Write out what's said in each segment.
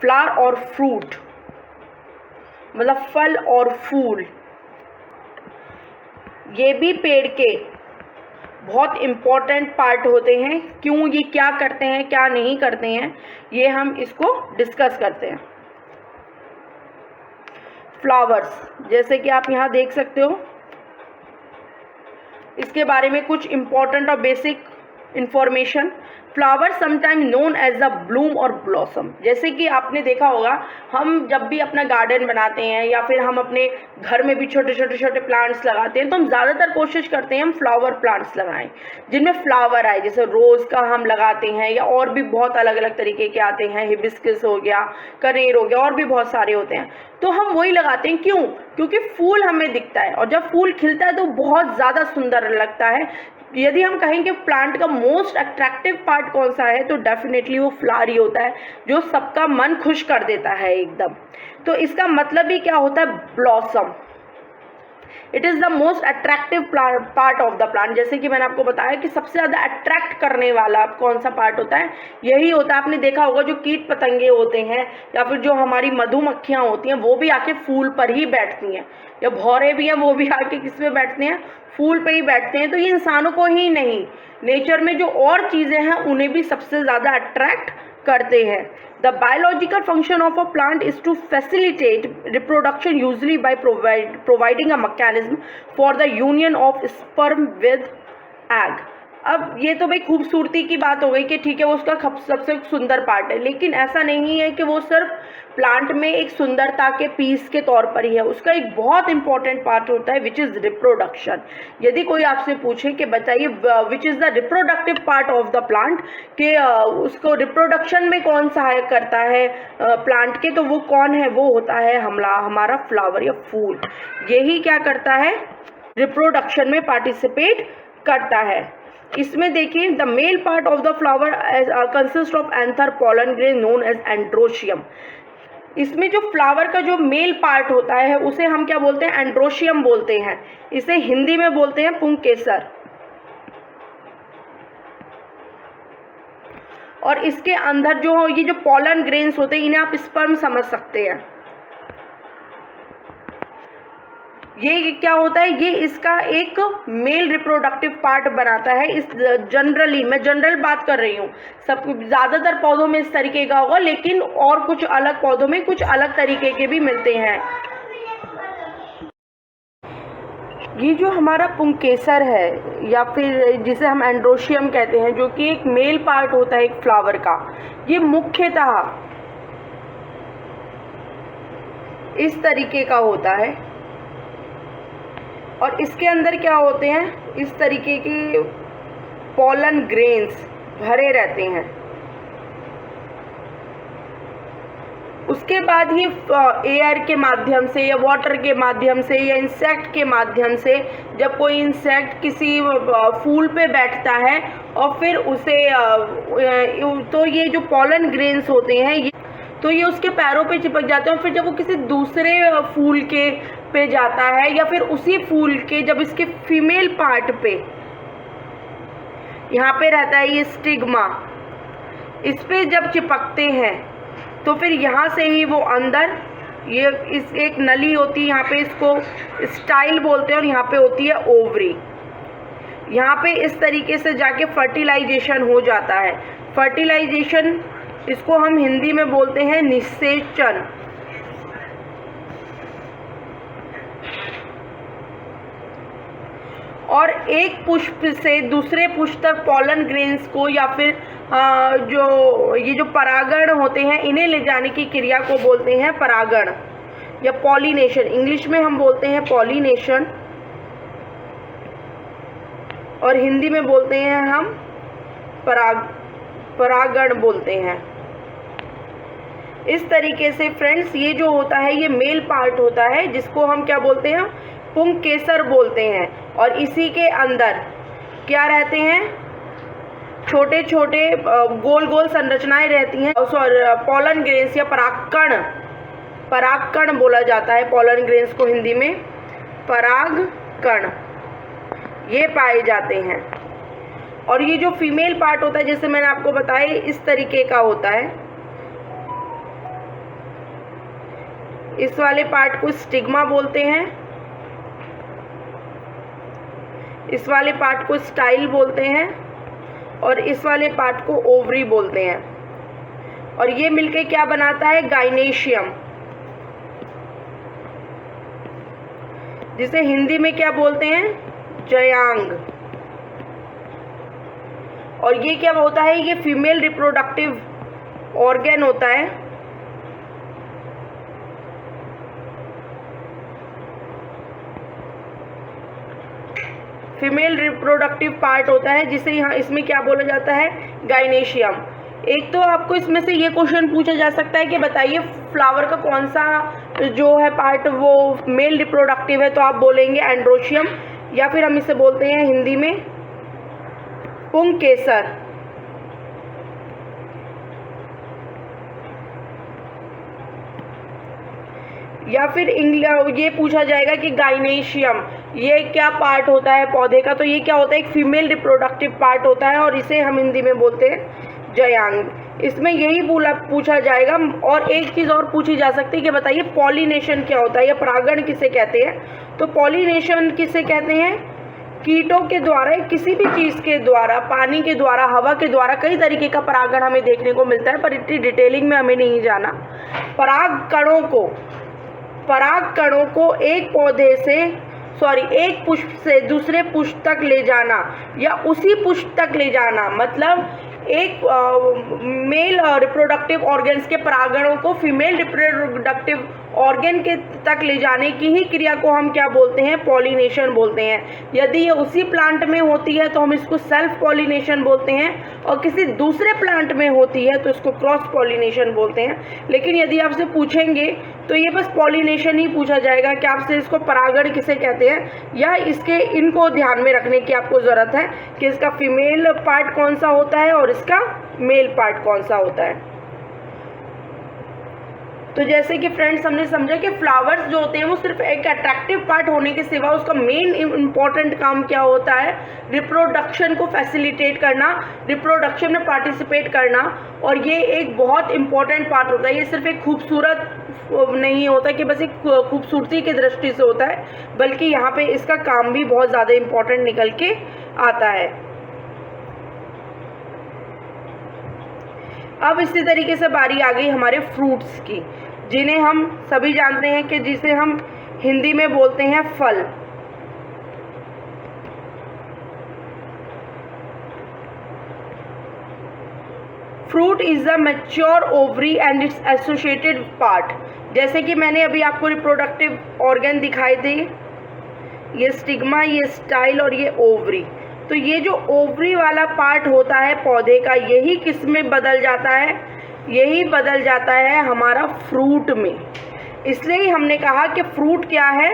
Flower और fruit, मतलब फल और फूल, ये भी पेड़ के बहुत इम्पॉर्टेंट पार्ट होते हैं। क्यों, ये क्या करते हैं क्या नहीं करते हैं, ये हम इसको डिस्कस करते हैं। फ्लावर्स, जैसे कि आप यहाँ देख सकते हो, इसके बारे में कुछ इम्पॉर्टेंट और basic information. Flower sometime known as the bloom और ब्लॉसम, जैसे कि आपने देखा होगा, हम जब भी अपना गार्डन बनाते हैं या फिर हम अपने घर में भी छोटे छोटे प्लांट्स लगाते हैं, तो हम ज़्यादातर कोशिश करते हैं हम फ्लावर प्लांट्स लगाएं जिनमें फ्लावर आए। जैसे रोज़ का हम लगाते हैं, या और भी बहुत अलग अलग तरीके के आते हैं, हिबिस्कस हो गया, कनेर हो गया, और भी बहुत सारे होते हैं, तो हम वही लगाते हैं। क्यों? क्योंकि फूल हमें दिखता है, और जब फूल खिलता है तो बहुत ज़्यादा सुंदर लगता है। यदि हम कहें कि प्लांट का मोस्ट अट्रैक्टिव पार्ट कौन सा है, तो डेफिनेटली वो फ्लावर ही होता है, जो सबका मन खुश कर देता है एकदम। तो इसका मतलब ही क्या होता है? Blossom. It is the most attractive part of the plant. जैसे कि मैंने आपको बताया कि सबसे ज़्यादा अट्रैक्ट करने वाला कौन सा पार्ट होता है, यही होता है। आपने देखा होगा जो कीट पतंगे होते हैं या फिर जो हमारी मधुमक्खियाँ होती हैं, वो भी आके फूल पर ही बैठती हैं, या भौरे भी हैं, वो भी आके किस पे बैठते हैं? फूल पे ही बैठते हैं। तो ये इंसानों को ही नहीं, नेचर में जो और चीज़ें हैं उन्हें भी सबसे ज़्यादा अट्रैक्ट करते हैं। The biological function of a plant is to facilitate reproduction, usually by providing a mechanism for the union of sperm with egg. अब ये तो भाई खूबसूरती की बात हो गई कि ठीक है वो उसका सबसे सुंदर पार्ट है, लेकिन ऐसा नहीं है कि वो सिर्फ प्लांट में एक सुंदरता के पीस के तौर पर ही है। उसका एक बहुत इंपॉर्टेंट पार्ट होता है विच इज़ रिप्रोडक्शन। यदि कोई आपसे पूछे कि बताइए which is the reproductive part of the plant, कि उसको रिप्रोडक्शन में कौन सहायक करता है प्लांट के, तो वो कौन है? वो होता है हमारा फ्लावर या फूल। यही क्या करता है? रिप्रोडक्शन में पार्टिसिपेट करता है। इसमें देखिए, the male part of the flower consist of anther pollen grain known as androecium. इसमें जो फ्लावर का जो मेल पार्ट होता है उसे हम क्या बोलते हैं? एंड्रोशियम बोलते हैं। इसे हिंदी में बोलते हैं पुंकेसर। और इसके अंदर जो ये जो पॉलन ग्रेन्स होते हैं, इन्हें आप स्पर्म समझ सकते हैं। ये क्या होता है? ये इसका एक मेल रिप्रोडक्टिव पार्ट बनाता है। इस जनरली, मैं जनरल बात कर रही हूँ, सब ज़्यादातर पौधों में इस तरीके का होगा, लेकिन और कुछ अलग पौधों में कुछ अलग तरीके के भी मिलते हैं। ये जो हमारा पुंकेसर है, या फिर जिसे हम एंड्रोशियम कहते हैं, जो कि एक मेल पार्ट होता है एक फ्लावर का, ये मुख्यतः इस तरीके का होता है। और इसके अंदर क्या होते हैं? इस तरीके के पॉलन ग्रेन्स भरे रहते हैं। उसके बाद ही एयर के माध्यम से या वाटर के माध्यम से या इंसेक्ट के माध्यम से, जब कोई इंसेक्ट किसी फूल पे बैठता है और फिर उसे तो ये जो पॉलन ग्रेन्स होते हैं तो ये उसके पैरों पे चिपक जाते हैं, और फिर जब वो किसी दूसरे फूल के पे जाता है, या फिर उसी फूल के जब इसके फीमेल पार्ट पे यहाँ पे रहता है ये स्टिग्मा, इस पे जब चिपकते हैं तो फिर यहाँ से ही वो अंदर ये इस एक नली होती है, यहाँ पे इसको स्टाइल बोलते हैं, और यहाँ पे होती है ओवरी। यहाँ पे इस तरीके से जाके फर्टिलाइजेशन हो जाता है। फर्टिलाइजेशन, इसको हम हिंदी में बोलते हैं निषेचन। और एक पुष्प से दूसरे पुष्प तक पॉलन ग्रेन्स को, या फिर ये जो परागण होते हैं, इन्हें ले जाने की क्रिया को बोलते हैं परागण या पॉलिनेशन। इंग्लिश में हम बोलते हैं पॉलिनेशन, और हिंदी में बोलते हैं हम परागण बोलते हैं। इस तरीके से फ्रेंड्स, ये जो होता है ये मेल पार्ट होता है, जिसको हम क्या बोलते हैं? पुंकेसर बोलते हैं। और इसी के अंदर क्या रहते हैं? छोटे छोटे गोल गोल संरचनाएं रहती हैं, और पॉलन ग्रेन्स या परागकण बोला जाता है। पॉलन ग्रेन्स को हिंदी में परागकण ये पाए जाते हैं। और ये जो फीमेल पार्ट होता है, जैसे मैंने आपको बताया, इस तरीके का होता है। इस वाले पार्ट को स्टिग्मा बोलते हैं, इस वाले पार्ट को स्टाइल बोलते हैं और इस वाले पार्ट को ओवरी बोलते हैं। और ये मिलके क्या बनाता है? गाइनेशियम, जिसे हिंदी में क्या बोलते हैं? जयांग। और ये क्या होता है? ये फीमेल रिप्रोडक्टिव ऑर्गन होता है। फीमेल रिप्रोडक्टिव पार्ट होता है, जिसे यहाँ इसमें क्या बोला जाता है? गाइनेशियम। एक तो आपको इसमें से ये क्वेश्चन पूछा जा सकता है कि बताइए फ्लावर का कौन सा जो है पार्ट वो मेल रिप्रोडक्टिव है, तो आप बोलेंगे एंड्रोशियम, या फिर हम इसे बोलते हैं हिंदी में पुंकेसर। या फिर ये पूछा जाएगा कि गाइनेशियम ये क्या पार्ट होता है पौधे का, तो ये क्या होता है? एक फीमेल रिप्रोडक्टिव पार्ट होता है और इसे हम हिंदी में बोलते हैं जयांग। इसमें यही पूछा जाएगा। और एक चीज़ और पूछी जा सकती है कि बताइए पॉलिनेशन क्या होता है या परागण किसे कहते हैं? तो पॉलिनेशन किसे कहते हैं? कीटों के द्वारा, किसी भी चीज़ के द्वारा, पानी के द्वारा, हवा के द्वारा कई तरीके का परागण हमें देखने को मिलता है, पर इतनी डिटेलिंग में हमें नहीं जाना। पराग कणों को एक पुष्प से दूसरे पुष्प तक ले जाना या उसी पुष्प तक ले जाना, मतलब एक मेल रिप्रोडक्टिव ऑर्गन्स के परागणों को फीमेल रिप्रोडक्टिव ऑर्गन के तक ले जाने की ही क्रिया को हम क्या बोलते हैं? पॉलिनेशन बोलते हैं। यदि ये उसी प्लांट में होती है तो हम इसको सेल्फ पॉलिनेशन बोलते हैं, और किसी दूसरे प्लांट में होती है तो इसको क्रॉस पॉलिनेशन बोलते हैं। लेकिन यदि आपसे पूछेंगे तो ये बस पॉलिनेशन ही पूछा जाएगा कि आपसे इसको परागण किसे कहते हैं, या इनको ध्यान में रखने की आपको ज़रूरत है कि इसका फीमेल पार्ट कौन सा होता है और इसका मेल पार्ट कौन सा होता है। तो जैसे कि फ्रेंड्स हमने समझा कि फ्लावर्स जो होते हैं वो सिर्फ एक अट्रैक्टिव पार्ट होने के सिवा उसका मेन इम्पॉर्टेंट काम क्या होता है? रिप्रोडक्शन को फैसिलिटेट करना, रिप्रोडक्शन में पार्टिसिपेट करना। और ये एक बहुत इम्पॉर्टेंट पार्ट होता है। ये सिर्फ एक खूबसूरत नहीं होता कि बस एक खूबसूरती की दृष्टि से होता है, बल्कि यहाँ पे इसका काम भी बहुत ज़्यादा इम्पॉर्टेंट निकल के आता है। अब इसी तरीके से बारी आ गई हमारे फ्रूट्स की, जिन्हें हम सभी जानते हैं कि जिसे हम हिंदी में बोलते हैं फल। Fruit is the mature ovary and it's associated part. जैसे कि मैंने अभी आपको रिप्रोडक्टिव ऑर्गन दिखाई थे, ये स्टिग्मा, ये स्टाइल और ये ओवरी। तो ये जो ओवरी वाला पार्ट होता है पौधे का, यही किस में बदल जाता है? यही बदल जाता है हमारा फ्रूट में। इसलिए ही हमने कहा कि फ्रूट क्या है?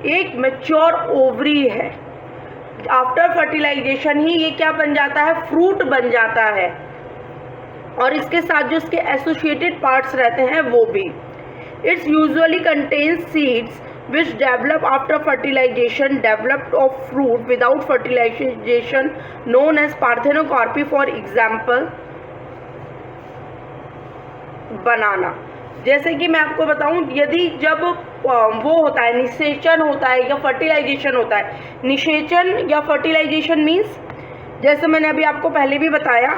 एक मैच्योर ओवरी है। आफ्टर फर्टिलाइजेशन ही ये क्या बन जाता है? फ्रूट बन जाता है। और इसके साथ जो इसके एसोसिएटेड पार्ट्स रहते हैं वो भी। It's usually contains seeds which develop after fertilization. Developed of fruit without fertilization known as parthenocarpy. For example, बनाना। जैसे कि मैं आपको बताऊं, यदि जब वो होता है निषेचन होता है या फर्टिलाइजेशन होता है, निषेचन या फर्टिलाइजेशन मीन्स, जैसे मैंने अभी आपको पहले भी बताया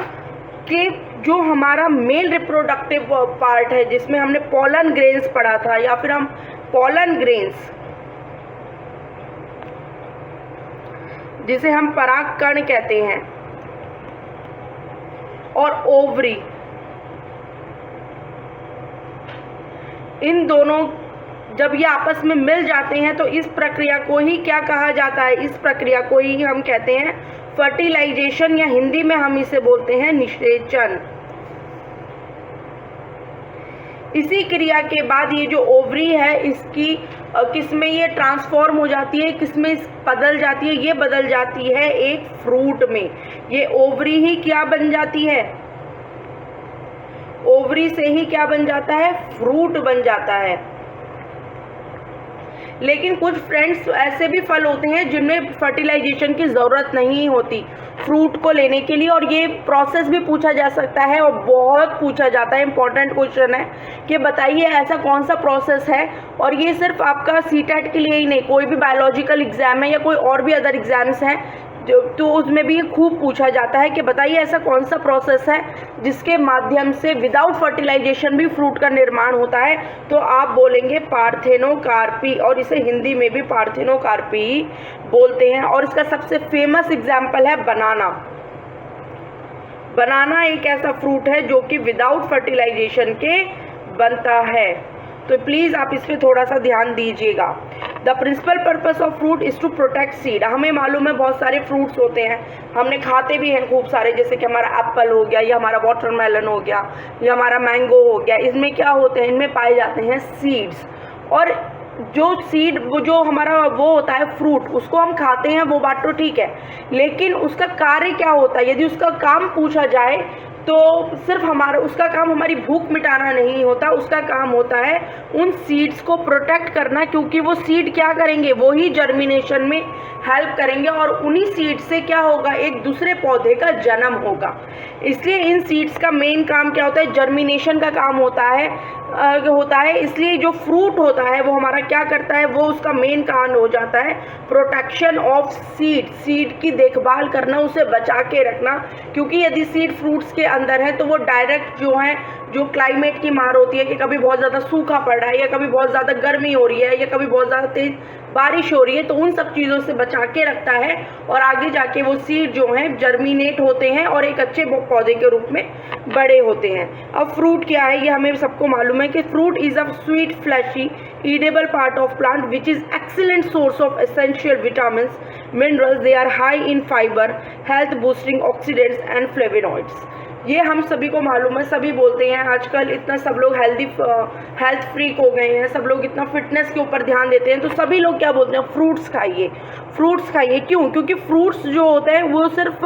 कि जो हमारा मेल रिप्रोडक्टिव पार्ट है जिसमें हमने पोलन ग्रेन्स पढ़ा था, या फिर हम पोलन ग्रेन्स जिसे हम परागकण कहते हैं, और ओवरी, इन दोनों जब ये आपस में मिल जाते हैं तो इस प्रक्रिया को ही क्या कहा जाता है? इस प्रक्रिया को ही हम कहते हैं फर्टिलाइजेशन, या हिंदी में हम इसे बोलते हैं निषेचन। इसी क्रिया के बाद ये जो ओवरी है इसकी किस में ये ट्रांसफॉर्म हो जाती है, किस में बदल जाती है? ये बदल जाती है एक फ्रूट में। ये ओवरी ही क्या बन जाती है? ओवरी से ही क्या बन जाता है? फ्रूट बन जाता है। लेकिन कुछ फ्रेंड्स ऐसे भी फल होते हैं जिनमें फर्टिलाइजेशन की ज़रूरत नहीं होती फ्रूट को लेने के लिए, और ये प्रोसेस भी पूछा जा सकता है और बहुत पूछा जाता है, इंपॉर्टेंट क्वेश्चन है कि बताइए ऐसा कौन सा प्रोसेस है। और ये सिर्फ आपका सीटेट के लिए ही नहीं, कोई भी बायोलॉजिकल एग्ज़ाम है या कोई और भी अदर एग्ज़ाम्स हैं तो उसमें भी खूब पूछा जाता है कि बताइए ऐसा कौन सा प्रोसेस है जिसके माध्यम से विदाउट फर्टिलाइजेशन भी फ्रूट का निर्माण होता है। तो आप बोलेंगे पार्थेनोकार्पी, और इसे हिंदी में भी पार्थेनोकार्पी बोलते हैं। और इसका सबसे फेमस एग्जाम्पल है बनाना। बनाना एक ऐसा फ्रूट है जो कि विदाउट फर्टिलाइजेशन के बनता है, तो प्लीज़ आप इस पर थोड़ा सा ध्यान दीजिएगा। The principal purpose of fruit is to protect seed. हमें मालूम है बहुत सारे फ्रूट्स होते हैं, हमने खाते भी हैं खूब सारे, जैसे कि हमारा एप्पल हो गया, या हमारा वाटरमेलन हो गया, या हमारा मैंगो हो गया। इसमें क्या होते हैं, इनमें पाए जाते हैं सीड्स, और जो सीड वो जो हमारा वो होता है फ्रूट, उसको हम खाते हैं, वो बात तो ठीक है, लेकिन उसका कार्य क्या होता है, यदि उसका काम पूछा जाए तो सिर्फ हमारा उसका काम हमारी भूख मिटाना नहीं होता, उसका काम होता है उन सीड्स को प्रोटेक्ट करना, क्योंकि वो सीड क्या करेंगे, वो ही जर्मिनेशन में हेल्प करेंगे, और उन्हीं सीड से क्या होगा, एक दूसरे पौधे का जन्म होगा। इसलिए इन सीड्स का मेन काम क्या होता है, जर्मिनेशन का काम होता है। इसलिए जो फ्रूट होता है वो हमारा क्या करता है, वो उसका मेन काम हो जाता है प्रोटेक्शन ऑफ सीड की देखभाल करना, उसे बचा के रखना, क्योंकि यदि सीड फ्रूट्स के अंदर है तो वो डायरेक्ट जो क्लाइमेट की मार होती है कि कभी बहुत ज़्यादा सूखा पड़ रहा है, या कभी बहुत ज़्यादा गर्मी हो रही है, या कभी बहुत ज़्यादा तेज़ बारिश हो रही है, तो उन सब चीज़ों से बचा के रखता है, और आगे जाके वो सीड जो हैं जर्मिनेट होते हैं और एक अच्छे पौधे के रूप में बड़े होते हैं। अब फ्रूट क्या है, ये हमें सबको मालूम है कि fruit is a sweet fleshy eatable part of plant which is excellent source of essential vitamins, minerals. They are high in fiber, health boosting oxidants and flavonoids. ये हम सभी को मालूम है, सभी बोलते हैं आजकल इतना सब लोग हेल्थ फ्रीक हो गए हैं, सब लोग इतना फिटनेस के ऊपर ध्यान देते हैं, तो सभी लोग क्या बोलते हैं, फ्रूट्स खाइए, फ्रूट्स खाइए। क्यों? क्योंकि फ्रूट्स जो होते हैं वो सिर्फ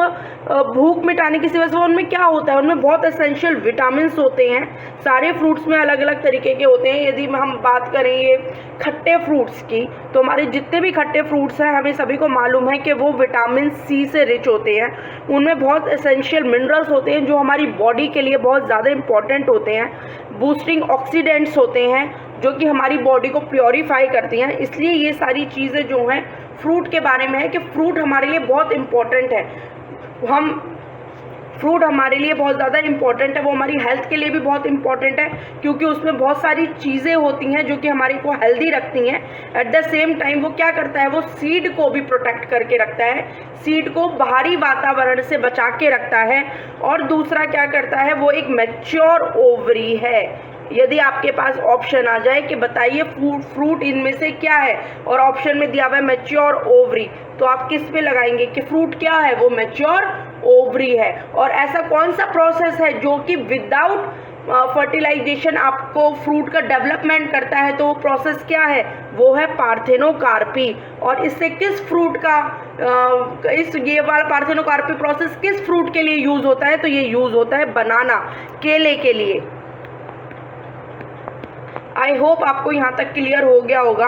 भूख मिटाने की सिवा से उनमें क्या होता है, उनमें बहुत एसेंशियल विटामिन्स होते हैं। सारे फ्रूट्स में अलग अलग तरीके के होते हैं। यदि हम बात करें ये खट्टे फ्रूट्स की, तो हमारे जितने भी खट्टे फ्रूट्स हैं हमें सभी को मालूम है कि वो विटामिन सी से रिच होते हैं। उनमें बहुत एसेंशियल मिनरल्स होते हैं जो हमारी बॉडी के लिए बहुत ज़्यादा इंपॉर्टेंट होते हैं। बूस्टिंग ऑक्सीडेंट्स होते हैं जो कि हमारी बॉडी को प्योरीफाई करती हैं। इसलिए ये सारी चीज़ें जो हैं फ्रूट के बारे में है कि फ्रूट हमारे लिए बहुत इम्पॉर्टेंट है। फ्रूट हमारे लिए बहुत ज़्यादा इम्पॉर्टेंट है, वो हमारी हेल्थ के लिए भी बहुत इम्पॉर्टेंट है, क्योंकि उसमें बहुत सारी चीज़ें होती हैं जो कि हमारे को हेल्दी रखती हैं। एट द सेम टाइम वो क्या करता है, वो सीड को भी प्रोटेक्ट करके रखता है, सीड को बाहरी वातावरण से बचा के रखता है। और दूसरा क्या करता है, वो एक मैच्योर ओवरी है। यदि आपके पास ऑप्शन आ जाए कि बताइए फ्रूट इनमें से क्या है, और ऑप्शन में दिया हुआ है मैच्योर ओवरी, तो आप किस पे लगाएंगे कि फ्रूट क्या है, वो मैच्योर ओवरी है। और ऐसा कौन सा प्रोसेस है जो कि विदाउट फर्टिलाइजेशन आपको फ्रूट का डेवलपमेंट करता है, तो वो प्रोसेस क्या है, वो है पार्थेनोकार्पी। और इससे किस फ्रूट का ये वाला पार्थेनोकार्पी प्रोसेस किस फ्रूट के लिए यूज़ होता है, तो ये यूज़ होता है बनाना, केले के लिए। आई होप आपको यहाँ तक क्लियर हो गया होगा।